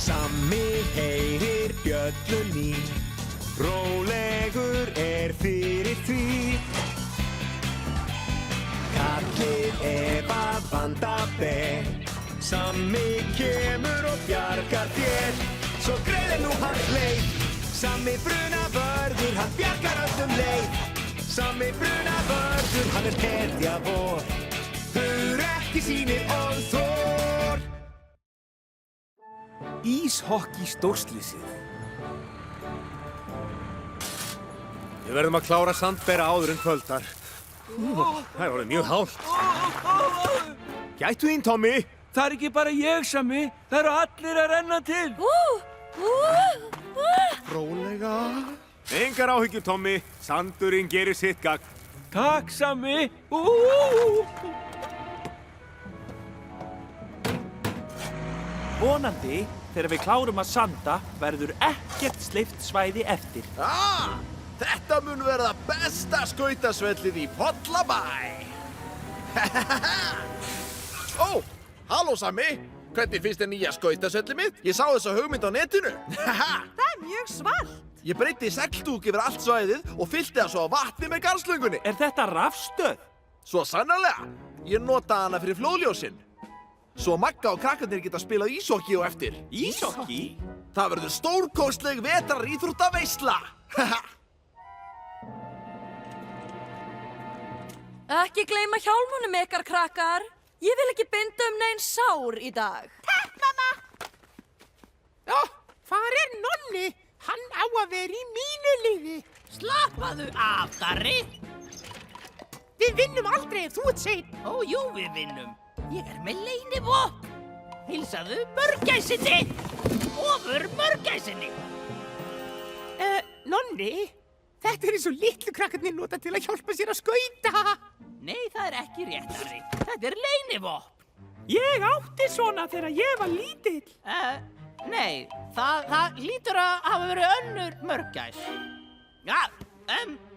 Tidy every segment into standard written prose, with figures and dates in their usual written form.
Sammi heyrir bjöllunni, rólegur fyrir því. Kallið að vanda ber, Sammi kemur og bjargar þér. Svo greiðir nú hans leið, Sammi brunavörður, hann bjargar öllum leið. Sammi brunavörður, hann hetja vor, ekki sýnir og þor. Íshokki stórslysið. Við verðum að klára sandbera áður en kvöldar. Það orðið mjög hált. Gættu þín, Tommi. Það ekki bara ég, Sammi. Það eru allir að renna til. Rólega. Engar áhyggjur, Tommi. Sandurinn gerir sitt gagn. Takk, Sammi. Vonandi, þegar við klárum að sanda, verður ekkert sleift svæði eftir. Þetta mun verða besta skautasvellið í Pollabæ. Ó, halló Sammi. Hvernig finnst þér nýja skautasvellið mitt? Ég sá þessa hugmynd á netinu. Það mjög svalt. Ég breyti segltúk yfir allt svæðið og fyllti það svo á vatni með garðslöngunni. Er þetta rafstöð? Svo sannarlega. Ég notaði hana fyrir flóðljósin. Svo Magga og krakkarnir geta spilað ísokki á eftir. Ísokki? Það verður stórkostleg vetraríþróttaveisla. Ekki gleyma hjálmunum ykkar, krakkar. Ég vil ekki binda nein sár í dag. Takk, mamma! Já, hvar Nonni? Hann á að vera í mínu liði. Slappaðu af, Darri. Við vinnum aldrei ef þú ert sein. Ó, jú, við vinnum. Ég með leynivopn. Hilsaðu mörgæsinni. Ofur mörgæsinni. Nonni, þetta eins og litlu krakkarnir nota til að hjálpa sér að skauta. Nei, það ekki rétt, Darri. Þetta leynivopn. Ég átti svona þegar ég var lítill. Nei, það hlýtur að hafa verið önnur mörgæs. Ja,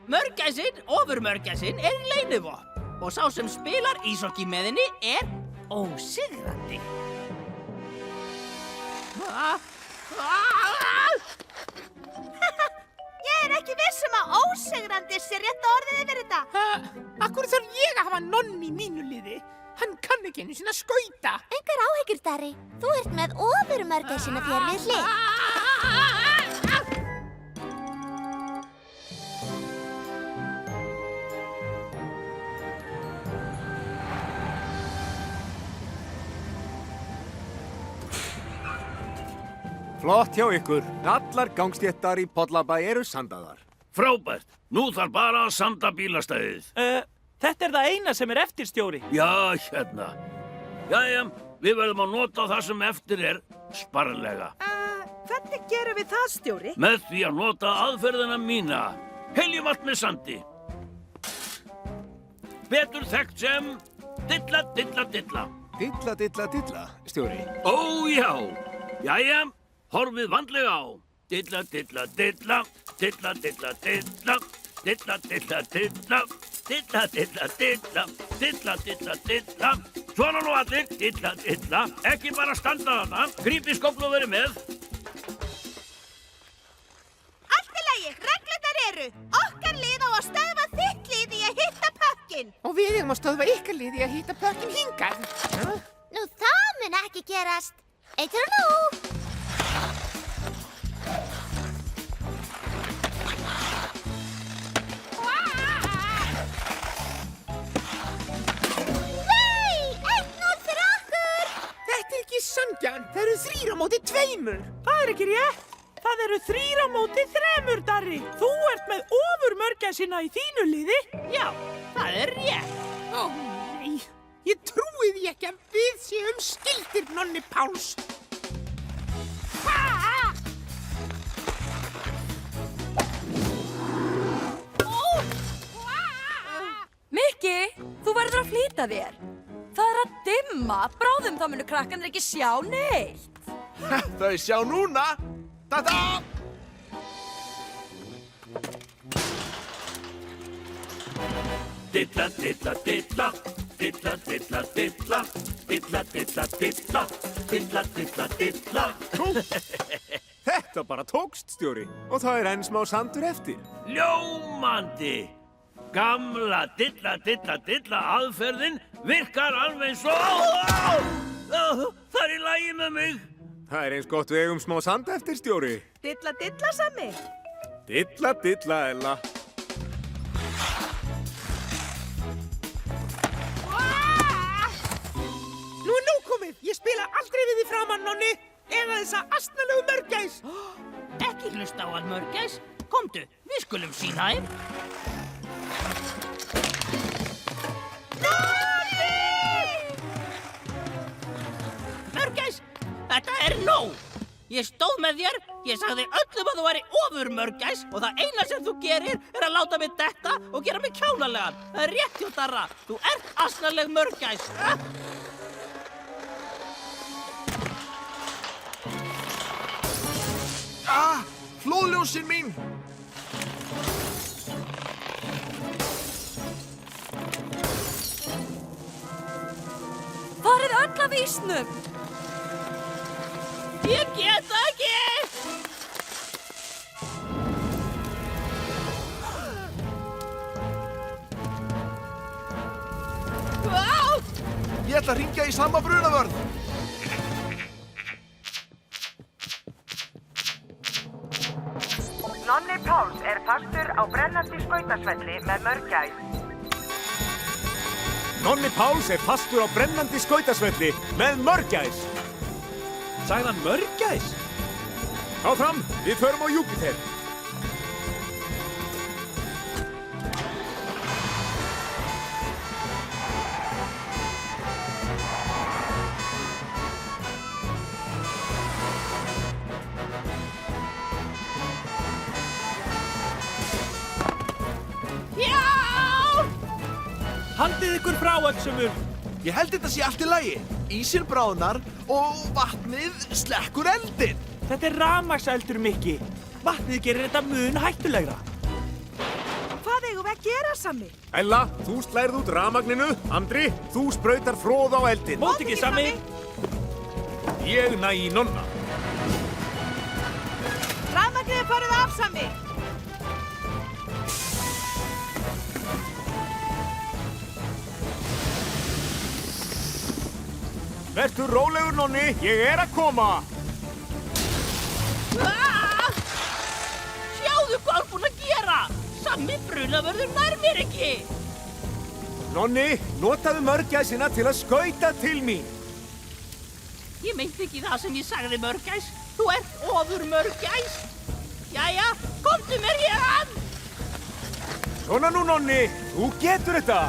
mörgæsin, ofurmörgæsin, leynivopn. Og sá sem spilar ísokki með henni ósigrandi. Ég ekki viss að ósigrandi sé rétta orðið yfir þetta. Akkur þarf ég að hafa Nonni í mínu liði? Hann kann ekki einu sinni að skauta. Engar áhyggjur, Darri. Þú ert með ofurmörgæsina þér við hlið. Flott hjá ykkur. Allar gangstéttar í Pollabæ eru sandaðar. Frábært. Nú þarf bara að sanda bílastæðið. Þetta er það eina sem er eftir, stjóri. Já, hérna. Jæja, við verðum að nota það sem eftir er sparlega. Hvernig gerum við það, stjóri? Með því að nota aðferðina mína. Heljuvatn með sandi. Betur þekkt sem dilla, dilla, dilla. Dilla, dilla, dilla, stjóri. Ó, já. Jæja, horfið vandlega á. Dilla, dilla, dilla, dilla, dilla, dilla, dilla, dilla, dilla, dilla, dilla, dilla, dilla, dilla, dilla. Svona nú allir, dilla, dilla. Ekki bara standa þarna, grípið skóflu og verið með. Allt í lagi, reglurnar eru. Okkar lið á að stöðva þitt lið í að hitta pökkin. Og við eigum að stöðva ykkar lið í að hitta pökkin hingað. Nú, það mun ekki gerast. Eitur nú. Sanngjarnt, það eru 3 á móti 2. Það er ekki rétt. Það eru 3 á móti 3, Darri. Þú ert með ofurmörgæsina í þínu liði. Já, það er rétt. Ó, nei. Ég trúi því ekki að við séum skyldir, Nonni Páls. Mikki, þú verður að flýta þér. Það er að dimma. Bráðum þá munu krakkarnir ekki sjá neitt. Þau sjá núna. Ta-da! Dilla, dilla, dilla, dilla, dilla, dilla, dilla, dilla, dilla, dilla, dilla, dilla. Þetta bara tókst, stjóri. Og það er enn smá sandur eftir. Ljómandi. Gamla dilla, dilla, dilla aðferðin virkar alveg eins og... Það er í lagi með mig. Það er eins gott við eigum smá sand eftir, stjóri. Dilla, dilla, Sammi. Dilla, dilla, Ella. Nú er nóg komið. Ég spila aldrei við því framann, Nonni. Eða þessa astnalegu mörgæs. Ekki hlusta á hann mörgæs. Komdu, við skulum sýna þeim. Mörgæs, þetta er nóg. Ég stóð með þér, ég sagði öllum að þú væri ofurmörgæs og það eina sem þú gerir er að láta mig detta og gera mig kjánalegan. Það er rétt hjá Darra, þú ert asnaleg mörgæs. Flóðljósin mín! Farið öll af ísnum! Ég get það ekki! Ég ætla að hringja í sama brunavörð. Nonni Páls er fastur á brennandi skautasvelli með mörgæs. Nonni Páls er fastur á brennandi skautasvelli með mörgæs. Sagði hann mörgæs? Áfram, við förum á Júpiter. Haldið ykkur frá öllsumur. Ég held þetta sé allt í lagi. Ísinn bráðnar og vatnið slekkur eldinn. Þetta er rafmagnseldur, Mikki. Vatnið gerir þetta mun hættulegra. Hvað eigum við að gera, Sammi? Ella, þú slærð út rafmagninu. Andri, þú sprautar fróð á eldinn. Mót ekki, Sammi. Ég næ í Nonna. Rafmagnið er farið af, Sammi. Vertu rólegur, Nonni. Ég er að koma. Sjáðu hvað hann búinn að gera! Sammi brunavörður nær mér ekki! Nonni, notaðu mörgæsina til að skauta til mín. Ég meinti ekki það sem ég sagði mörgæs. Þú ert ofurmörgæs. Jæja, komdu mér héðan! Svona nú, Nonni. Þú getur þetta.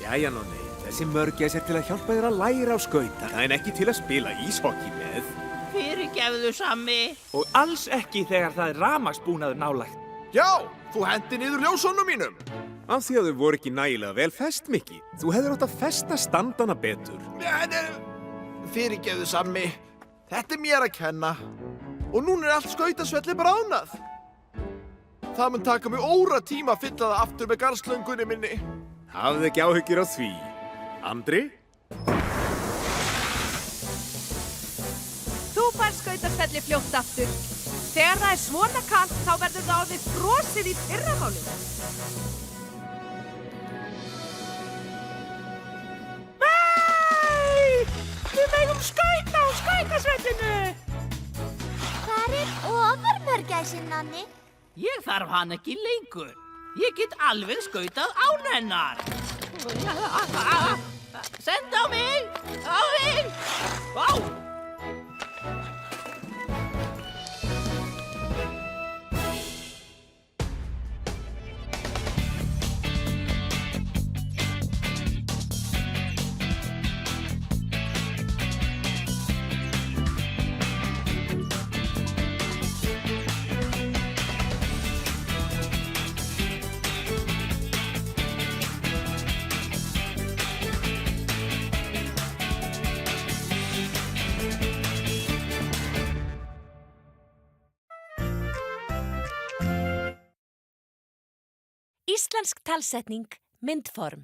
Jæja, Nonni. Þessi mörgæs er til að hjálpa þér að læra á skauta, en ekki til að spila íshokki með. Fyrirgefðu, Sammi. Og alls ekki þegar það er rafmagnsbúnaður nálægt. Já, þú hendi niður ljósónum mínum. Af því að þau voru ekki nægilega vel fest, Mikki. Þú hefðir átt að festa standana betur. Fyrirgefðu, Sammi. Þetta er mér að kenna. Og núna er allt skautasvelli bráðnað. Það mun taka mig óratíma að fylla það aftur með garðslöngunni minni. Hafðu ekki áhyggjur á því. Andri? Þú fær skautasvelli fljótt aftur. Þegar það er svona kalt, þá verður það orðið frosið í fyrramálið. Nei! Við megum skauta á skautasvellinu! Hvar er ofurmörgæsin, Nonni? Ég þarf hann ekki lengur. Ég get alveg skautað án hennar. Send á mig! Á mig! Vá! Íslensk talsetning, myndform.